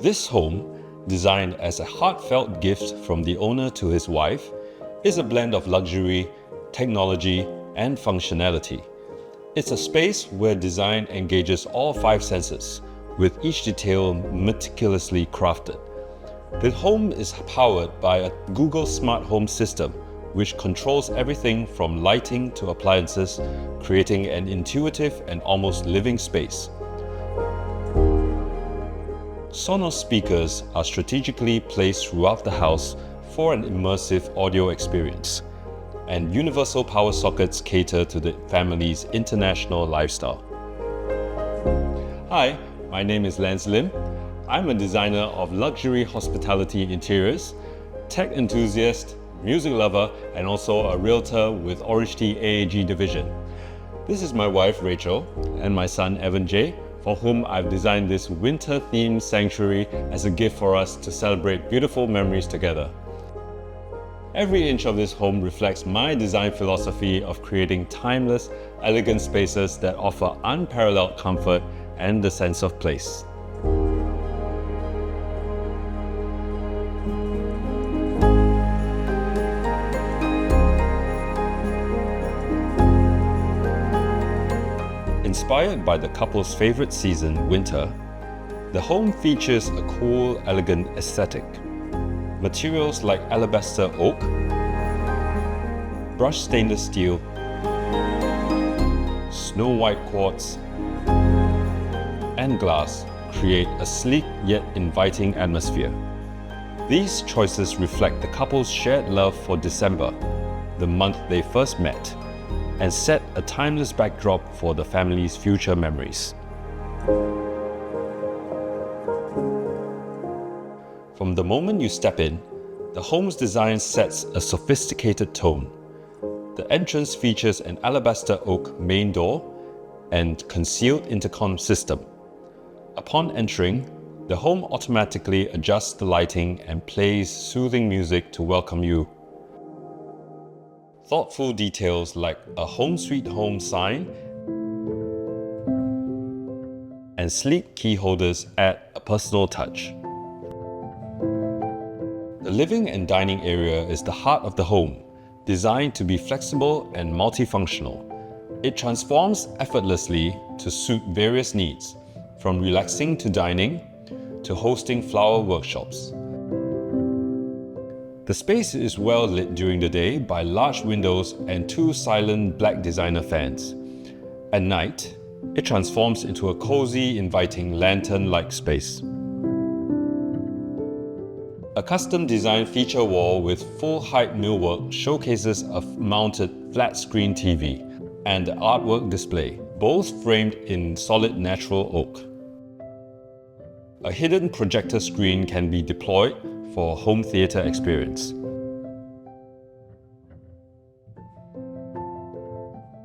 This home, designed as a heartfelt gift from the owner to his wife, is a blend of luxury, technology, and functionality. It's a space where design engages all five senses, with each detail meticulously crafted. The home is powered by a Google Smart Home system, which controls everything from lighting to appliances, creating an intuitive and almost living space. Sonos speakers are strategically placed throughout the house for an immersive audio experience, and universal power sockets cater to the family's international lifestyle. Hi, my name is Lance Lim. I'm a designer of luxury hospitality interiors, tech enthusiast, music lover, and also a realtor with OrangeTee AAG division. This is my wife Rachel and my son Evan J, for whom I've designed this winter-themed sanctuary as a gift for us to celebrate beautiful memories together. Every inch of this home reflects my design philosophy of creating timeless, elegant spaces that offer unparalleled comfort and a sense of place. Inspired by the couple's favorite season, winter, the home features a cool, elegant aesthetic. Materials like alabaster oak, brushed stainless steel, snow white quartz, and glass create a sleek yet inviting atmosphere. These choices reflect the couple's shared love for December, the month they first met, and set a timeless backdrop for the family's future memories. From the moment you step in, the home's design sets a sophisticated tone. The entrance features an alabaster oak main door and concealed intercom system. Upon entering, the home automatically adjusts the lighting and plays soothing music to welcome you. Thoughtful details like a home sweet home sign and sleek key holders add a personal touch. The living and dining area is the heart of the home, designed to be flexible and multifunctional. It transforms effortlessly to suit various needs, from relaxing to dining to hosting flower workshops. The space is well lit during the day by large windows and two silent black designer fans. At night, it transforms into a cozy, inviting lantern-like space. A custom-designed feature wall with full-height millwork showcases a mounted flat-screen TV and an artwork display, both framed in solid natural oak. A hidden projector screen can be deployed for a home theatre experience.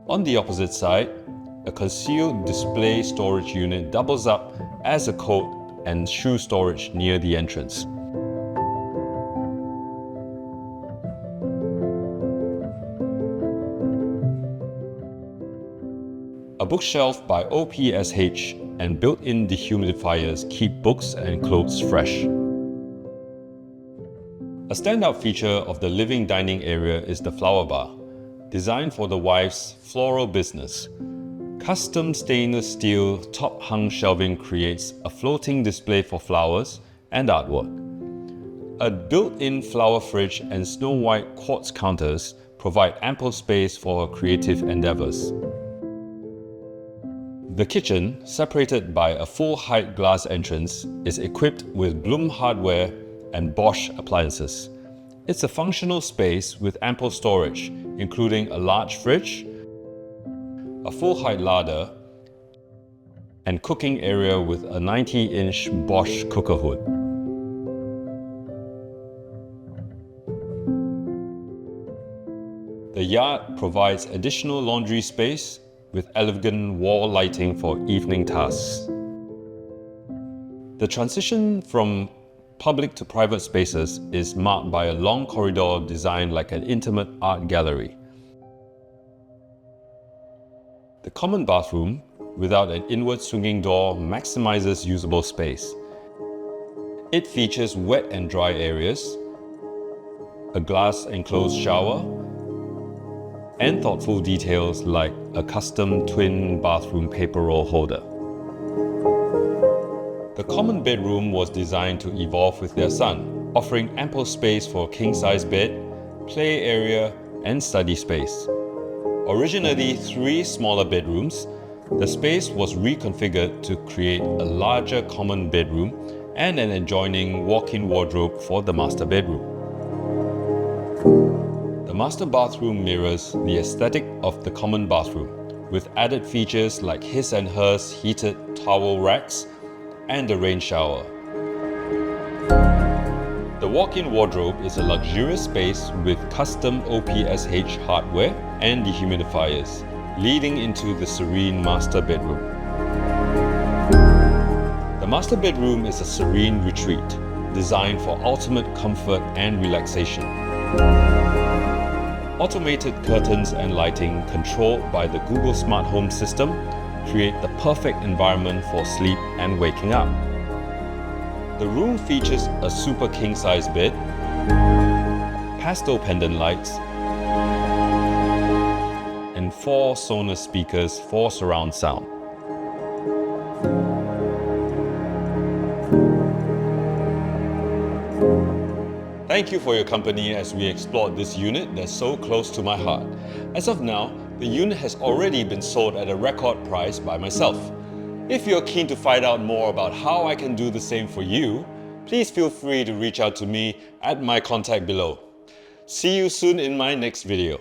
On the opposite side, a concealed display storage unit doubles up as a coat and shoe storage near the entrance. A bookshelf by OPSH and built-in dehumidifiers keep books and clothes fresh. A standout feature of the living dining area is the flower bar, designed for the wife's floral business. Custom stainless steel top-hung shelving creates a floating display for flowers and artwork. A built-in flower fridge and snow white quartz counters provide ample space for creative endeavors. The kitchen, separated by a full-height glass entrance, is equipped with Bloom hardware and Bosch appliances. It's a functional space with ample storage, including a large fridge, a full-height larder, and cooking area with a 90-inch Bosch cooker hood. The yard provides additional laundry space with elegant wall lighting for evening tasks. The transition from public to private spaces is marked by a long corridor designed like an intimate art gallery. The common bathroom, without an inward swinging door, maximizes usable space. It features wet and dry areas, a glass enclosed shower, and thoughtful details like a custom twin bathroom paper roll holder. The common bedroom was designed to evolve with their son, offering ample space for a king-size bed, play area, and study space. Originally 3 smaller bedrooms, the space was reconfigured to create a larger common bedroom and an adjoining walk-in wardrobe for the master bedroom. The master bathroom mirrors the aesthetic of the common bathroom, with added features like his and hers heated towel racks and a rain shower. The walk-in wardrobe is a luxurious space with custom OPSH hardware and dehumidifiers, leading into the serene master bedroom. The master bedroom is a serene retreat, designed for ultimate comfort and relaxation. Automated curtains and lighting controlled by the Google Smart Home system create the perfect environment for sleep and waking up. The room features a super king-size bed, pastel pendant lights, and 4 Sonos speakers for surround sound. Thank you for your company as we explored this unit that's so close to my heart. As of now, the unit has already been sold at a record price by myself. If you're keen to find out more about how I can do the same for you, please feel free to reach out to me at my contact below. See you soon in my next video.